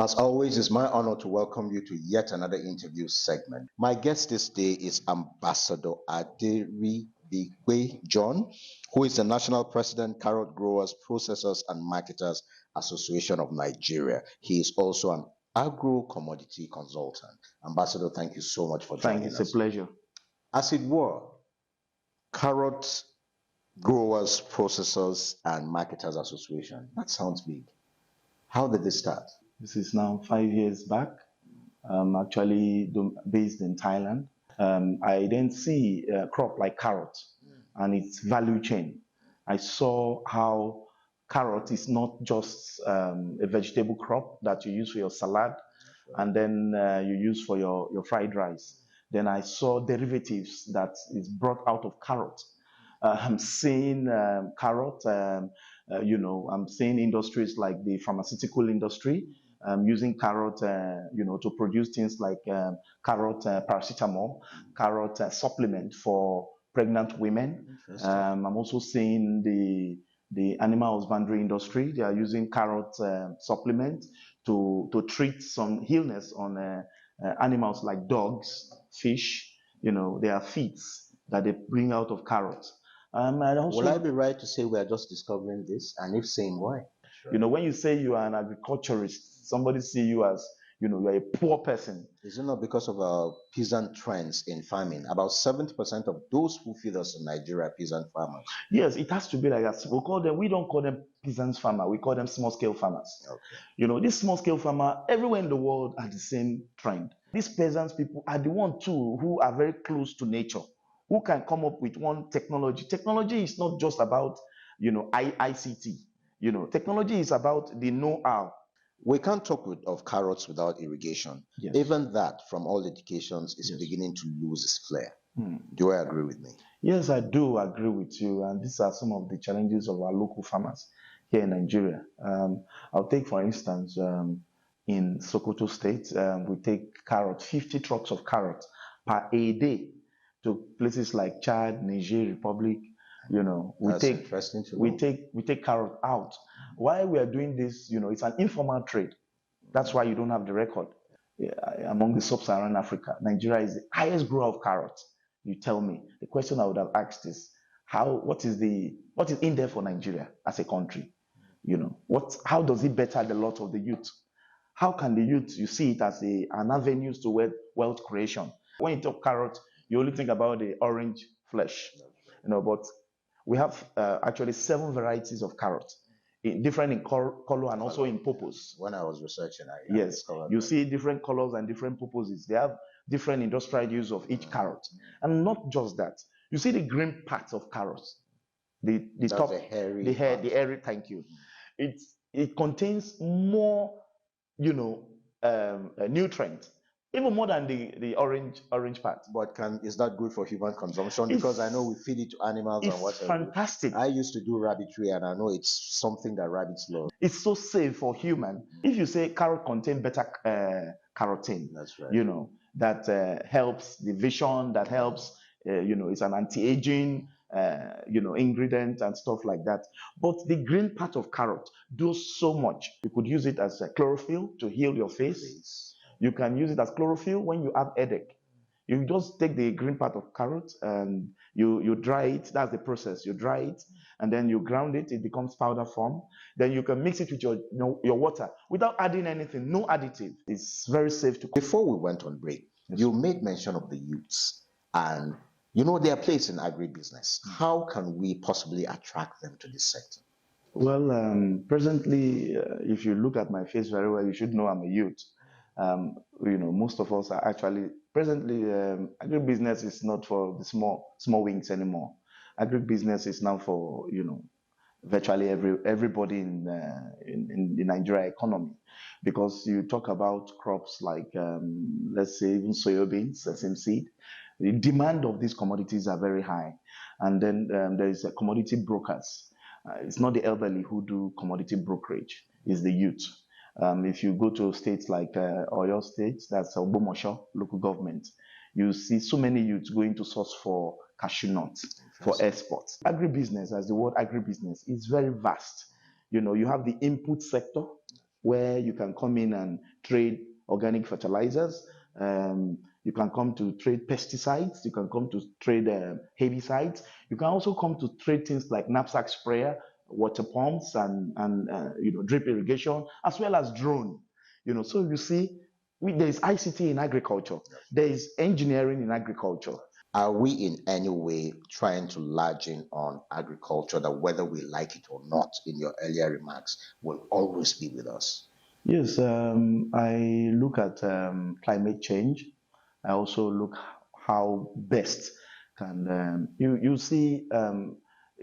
As always, it's my honor to welcome you to yet another interview segment. My guest this day is Ambassador Aderibigbe John, who is the National President, Carrot Growers, Processors and Marketers Association of Nigeria. He is also an agro-commodity consultant. Ambassador, thank you so much for joining us. It's a pleasure. As it were, Carrot Growers, Processors and Marketers Association. That sounds big. How did this start? This is now 5 years back. Actually based in Thailand. I then see a crop like carrot and its value chain. I saw how carrot is not just a vegetable crop that you use for your salad and then you use for your fried rice. Then I saw derivatives that is brought out of carrot. I'm seeing carrot, I'm seeing industries like the pharmaceutical industry using carrot, to produce things like carrot paracetamol, carrot supplement for pregnant women. I'm also seeing the animal husbandry industry. They are using carrot supplement to treat some illness on animals like dogs, fish. There are feeds that they bring out of carrots. Will I be right to say we are just discovering this? And if saying why? When you say you are an agriculturist, somebody see you as, you're a poor person. Is it not because of our peasant trends in farming? About 70% of those who feed us in Nigeria are peasant farmers. Yes, it has to be like that. We don't call them peasant farmer. We call them small scale farmers. Okay. This small scale farmer, everywhere in the world are the same trend. These peasants people are the one too who are very close to nature, who can come up with one technology. Technology is not just about, ICT. Technology is about the know-how. We can't talk of carrots without irrigation. Yes. Even that, from all indications, is beginning to lose its flair. Do I agree with me? Yes, I do agree with you. And these are some of the challenges of our local farmers here in Nigeria. I'll take, for instance, in Sokoto State, we take 50 trucks of carrots per a day to places like Chad, Niger Republic. That's interesting to know. we take carrot out. Why we are doing this, it's an informal trade. That's why you don't have the record. Among the sub-Saharan Africa, Nigeria is the highest grower of carrots. You tell me. The question I would have asked is, what is in there for Nigeria as a country? How does it better the lot of the youth? How can the youth, you see it as an avenue to wealth creation? When you talk carrot, you only think about the orange flesh, but we have actually 7 varieties of carrots, different in color and also in purpose. When I was researching, yes, you see different colors and different purposes. They have different industrial use of each carrot. And not just that. You see the green part of carrots, the top, the hairy, the hairy. Thank you. It contains more, nutrients, even more than the orange part. But is that good for human consumption? Because I know we feed it to animals and whatever. It's fantastic. I used to do rabbitry and I know it's something that rabbits love. It's so safe for human. If you say carrot contain beta carotene, that's right. That helps the vision, that helps, it's an anti-aging, ingredient and stuff like that. But the green part of carrot does so much. You could use it as a chlorophyll to heal your face. You can use it as chlorophyll when you have headache. You just take the green part of carrot and you dry it. That's the process. You dry it and then you ground it. It becomes powder form. Then you can mix it with your water without adding anything. No additive. It's very safe to. Before we went on break, you made mention of the youths and their place in agribusiness. How can we possibly attract them to this sector? Well, presently, if you look at my face very well, you should know I'm a youth. Most of us are actually presently agribusiness is not for the small wings anymore. Agribusiness is now for virtually everybody in the Nigeria economy, because you talk about crops like let's say even soybeans, sesame seed. The demand of these commodities are very high, and then there is commodity brokers. It's not the elderly who do commodity brokerage; it's the youth. If you go to states like Oyo State, that's Ogbomosho local government, you see so many youths going to source for cashew nuts for exports. Agribusiness, as the word agribusiness, is very vast. You have the input sector, where you can come in and trade organic fertilizers. You can come to trade pesticides. You can come to trade herbicides. You can also come to trade things like knapsack sprayer, water pumps, and drip irrigation, as well as drone. So you see, there is ICT in agriculture. There is engineering in agriculture. Are we in any way trying to large in on agriculture that, whether we like it or not, in your earlier remarks, will always be with us? Yes, I look at climate change. I also look how best can you see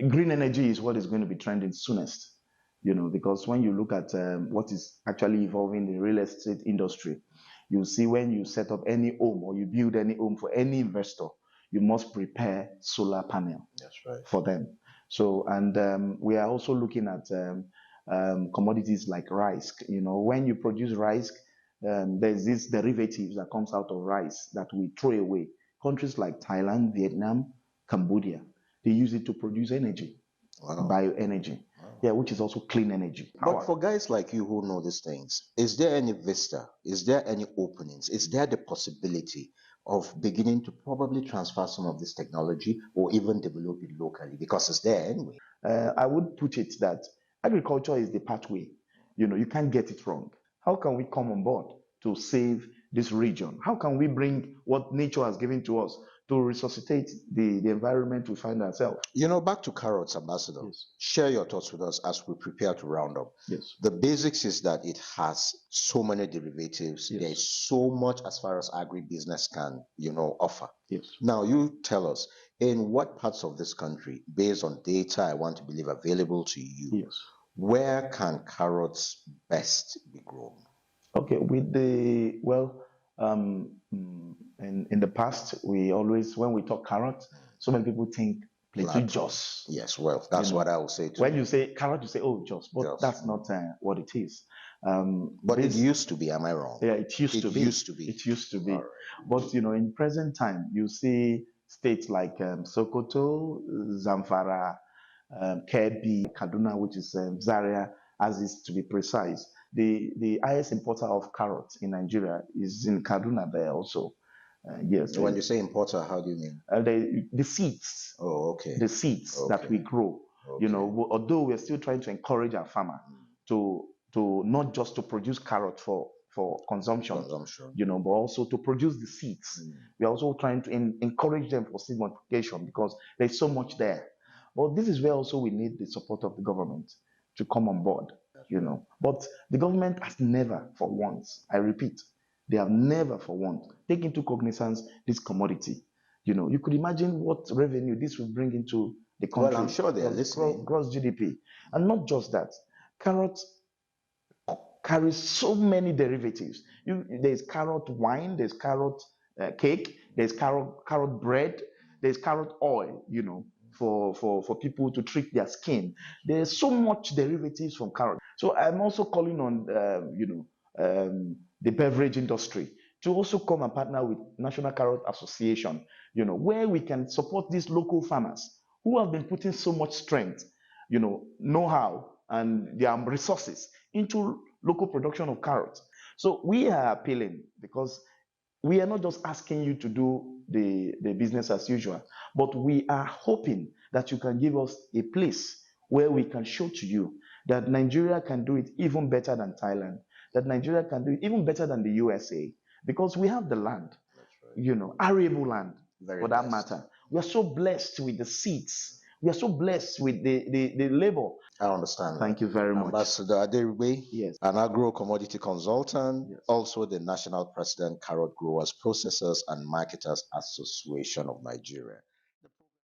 green energy is what is going to be trending soonest. Because when you look at what is actually evolving in the real estate industry, you see when you set up any home or you build any home for any investor, you must prepare solar panel. That's right. For them. So, and we are also looking at commodities like rice. When you produce rice, there's this derivatives that comes out of rice that we throw away. Countries like Thailand, Vietnam, Cambodia, they use it to produce energy, bioenergy. Yeah, which is also clean energy. But for guys like you who know these things, is there any vista? Is there any openings? Is there the possibility of beginning to probably transfer some of this technology or even develop it locally? Because it's there anyway. I would put it that agriculture is the pathway. You can't get it wrong. How can we come on board to save this region? How can we bring what nature has given to us to resuscitate the environment we find ourselves? Back to carrots, Ambassador. Yes. Share your thoughts with us as we prepare to round up. Yes. The basics is that it has so many derivatives. Yes. There's so much as far as agribusiness can, offer. Yes. Now, you tell us, in what parts of this country, based on data I want to believe available to you, Yes. where can carrots best be grown? Okay, in the past, when we talk carrot, so many people think Plateau Jos. Yes, well, that's what I will say too. When you say carrot, you say, oh, Jos, but Jos. that's not what it is. But it used to be, am I wrong? Yeah, it used to be. It used to be. Right. But, in present time, you see states like Sokoto, Zamfara, Kebbi, Kaduna, which is Zaria, as is to be precise. The highest importer of carrots in Nigeria is in Kaduna there also. Yes. When you say importer, how do you mean? The seeds. Oh, okay. The seeds that we grow. Okay. Although we're still trying to encourage our farmer to not just to produce carrot for consumption, but also to produce the seeds. We're also trying to encourage them for seed multiplication because there's so much there. But this is where also we need the support of the government to come on board, But the government has never for once, I repeat, they have never for once taken into cognizance this commodity. You could imagine what revenue this will bring into the country. Well, I'm sure they are listening. Gross GDP. And not just that, carrots carries so many derivatives. There's carrot wine, there's carrot cake, there's carrot bread, there's carrot oil, for people to treat their skin. There's so much derivatives from carrot. So I'm also calling on the beverage industry to also come and partner with National Carrot Association, where we can support these local farmers who have been putting so much strength, know-how and their resources into local production of carrots. So we are appealing because we are not just asking you to do the business as usual, but we are hoping that you can give us a place where we can show to you that Nigeria can do it even better than Thailand, that Nigeria can do it even better than the USA, because we have the land, arable land, for that matter. We are so blessed with the seeds. We are so blessed with the labor. I understand. Thank you very much. Ambassador Aderibigbe, yes, an agro-commodity consultant, yes, also the National President, Carrot Growers, Processors and Marketers Association of Nigeria.